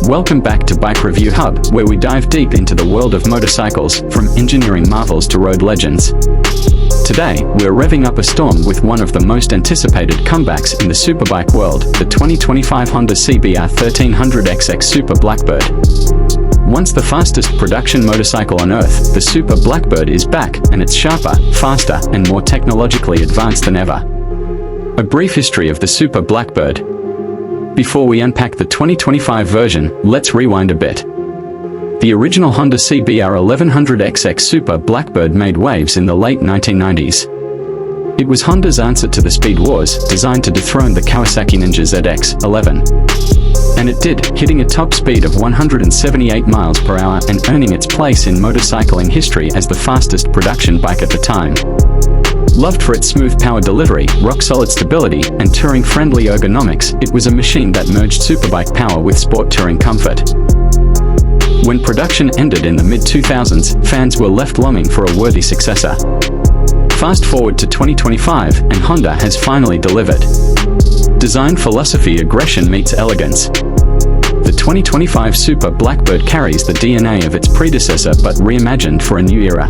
Welcome back to Bike Review Hub, where we dive deep into the world of motorcycles, from engineering marvels to road legends. Today, we're revving up a storm with one of the most anticipated comebacks in the superbike world, the 2025 Honda CBR 1300XX Super Blackbird. Once the fastest production motorcycle on Earth, the Super Blackbird is back, and it's sharper, faster, and more technologically advanced than ever. A brief history of the Super Blackbird. Before we unpack the 2025 version, let's rewind a bit. The original Honda CBR 1100XX Super Blackbird made waves in the late 1990s. It was Honda's answer to the Speed Wars, designed to dethrone the Kawasaki Ninja ZX-11. And it did, hitting a top speed of 178 miles per hour and earning its place in motorcycling history as the fastest production bike at the time. Loved for its smooth power delivery, rock-solid stability, and touring-friendly ergonomics, it was a machine that merged superbike power with sport touring comfort. When production ended in the mid-2000s, fans were left longing for a worthy successor. Fast forward to 2025, and Honda has finally delivered. Design philosophy: aggression meets elegance. The 2025 Super Blackbird carries the DNA of its predecessor but reimagined for a new era.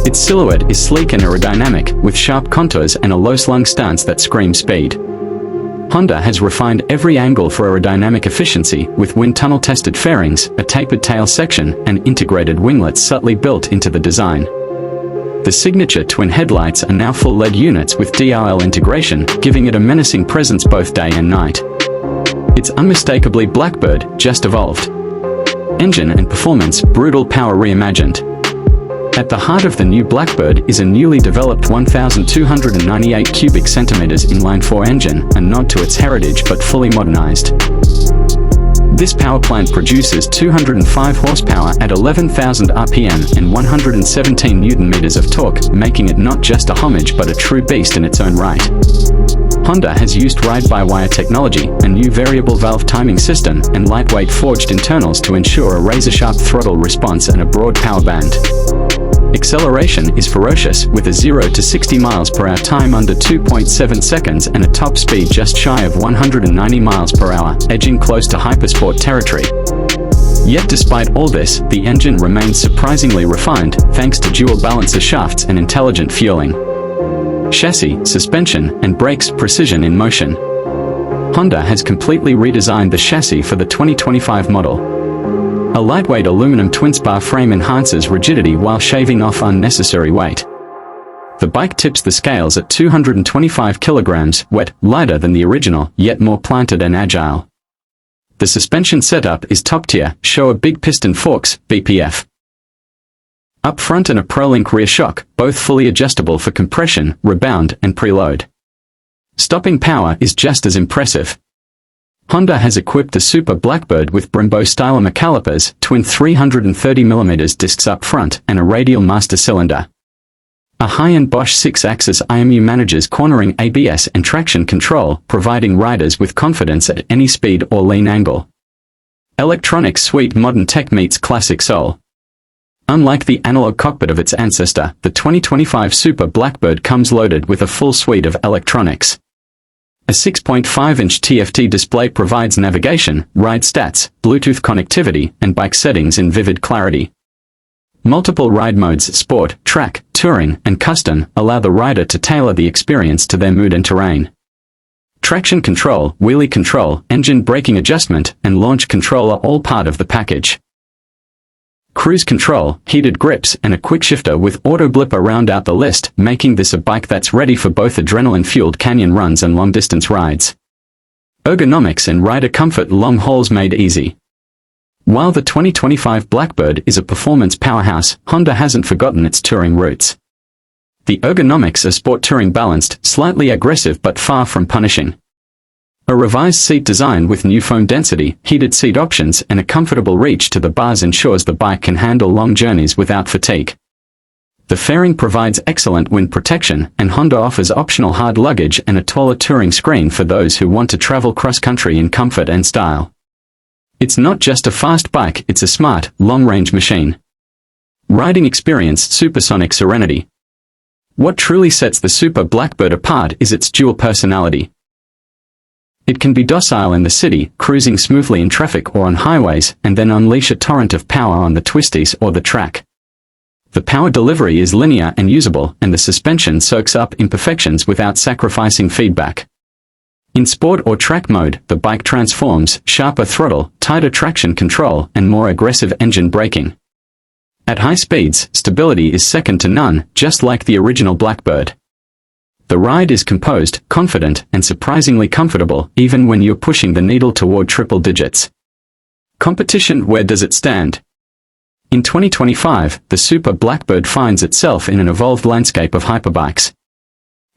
Its silhouette is sleek and aerodynamic, with sharp contours and a low-slung stance that screams speed. Honda has refined every angle for aerodynamic efficiency, with wind tunnel-tested fairings, a tapered tail section, and integrated winglets subtly built into the design. The signature twin headlights are now full LED units with DRL integration, giving it a menacing presence both day and night. It's unmistakably Blackbird, just evolved. Engine and performance: brutal power reimagined. At the heart of the new Blackbird is a newly developed 1,298 cubic centimeters inline-4 engine, a nod to its heritage but fully modernized. This power plant produces 205 horsepower at 11,000 RPM and 117 Newton-meters of torque, making it not just a homage but a true beast in its own right. Honda has used ride-by-wire technology, a new variable valve timing system, and lightweight forged internals to ensure a razor-sharp throttle response and a broad power band. Acceleration is ferocious, with a 0 to 60 miles per hour time under 2.7 seconds and a top speed just shy of 190 miles per hour, edging close to hypersport territory. Yet despite all this, the engine remains surprisingly refined, thanks to dual balancer shafts and intelligent fueling. Chassis, suspension, and brakes: precision in motion. Honda has completely redesigned the chassis for the 2025 model. A lightweight aluminum twin-spar frame enhances rigidity while shaving off unnecessary weight. The bike tips the scales at 225 kilograms, wet, lighter than the original, yet more planted and agile. The suspension setup is top-tier, show a big piston forks, BPF. Up front and a ProLink rear shock, both fully adjustable for compression, rebound, and preload. Stopping power is just as impressive. Honda has equipped the Super Blackbird with Brembo styler calipers, twin 330mm discs up front, and a radial master cylinder. A high-end Bosch 6-axis IMU manages cornering, ABS, and traction control, providing riders with confidence at any speed or lean angle. Electronics: sweet modern tech meets classic soul. Unlike the analog cockpit of its ancestor, the 2025 Super Blackbird comes loaded with a full suite of electronics. A 6.5-inch TFT display provides navigation, ride stats, Bluetooth connectivity, and bike settings in vivid clarity. Multiple ride modes: sport, track, touring, and custom allow the rider to tailor the experience to their mood and terrain. Traction control, wheelie control, engine braking adjustment, and launch control are all part of the package. Cruise control, heated grips, and a quick shifter with auto blipper round out the list, making this a bike that's ready for both adrenaline-fueled canyon runs and long-distance rides. Ergonomics and rider comfort: long hauls made easy. While the 2025 Blackbird is a performance powerhouse, Honda hasn't forgotten its touring roots. The ergonomics are sport touring balanced, slightly aggressive but far from punishing. A revised seat design with new foam density, heated seat options, and a comfortable reach to the bars ensures the bike can handle long journeys without fatigue. The fairing provides excellent wind protection, and Honda offers optional hard luggage and a taller touring screen for those who want to travel cross-country in comfort and style. It's not just a fast bike, it's a smart, long-range machine. Riding experience: supersonic serenity. What truly sets the Super Blackbird apart is its dual personality. It can be docile in the city, cruising smoothly in traffic or on highways, and then unleash a torrent of power on the twisties or the track. The power delivery is linear and usable, and the suspension soaks up imperfections without sacrificing feedback. In sport or track mode, the bike transforms, sharper throttle, tighter traction control, and more aggressive engine braking. At high speeds, stability is second to none, just like the original Blackbird. The ride is composed, confident, and surprisingly comfortable, even when you're pushing the needle toward triple digits. Competition: where does it stand? In 2025, the Super Blackbird finds itself in an evolved landscape of hyperbikes.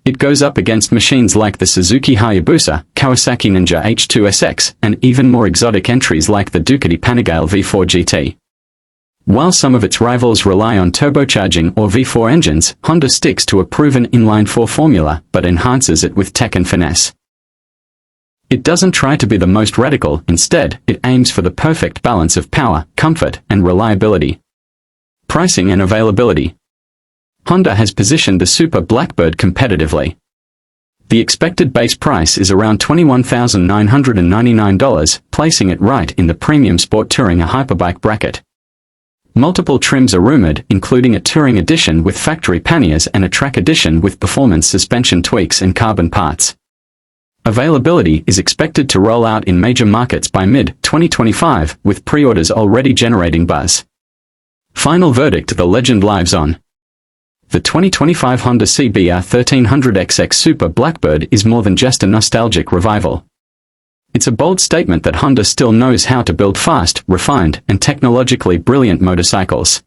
It goes up against machines like the Suzuki Hayabusa, Kawasaki Ninja H2SX, and even more exotic entries like the Ducati Panigale V4 GT. While some of its rivals rely on turbocharging or V4 engines, Honda sticks to a proven inline-4 formula, but enhances it with tech and finesse. It doesn't try to be the most radical, instead, it aims for the perfect balance of power, comfort, and reliability. Pricing and availability. Honda has positioned the Super Blackbird competitively. The expected base price is around $21,999, placing it right in the premium sport touring a hyperbike bracket. Multiple trims are rumored, including a touring edition with factory panniers and a track edition with performance suspension tweaks and carbon parts. Availability is expected to roll out in major markets by mid-2025, with pre-orders already generating buzz. Final verdict: the legend lives on. The 2025 Honda CBR 1300XX Super Blackbird is more than just a nostalgic revival. It's a bold statement that Honda still knows how to build fast, refined, and technologically brilliant motorcycles.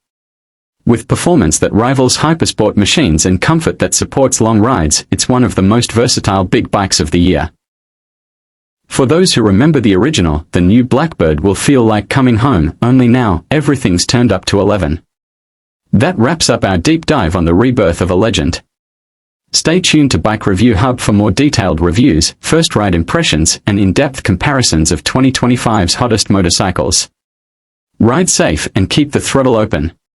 With performance that rivals hypersport machines and comfort that supports long rides, it's one of the most versatile big bikes of the year. For those who remember the original, the new Blackbird will feel like coming home, only now, everything's turned up to 11. That wraps up our deep dive on the rebirth of a legend. Stay tuned to Bike Review Hub for more detailed reviews, first ride impressions, and in-depth comparisons of 2025's hottest motorcycles. Ride safe and keep the throttle open.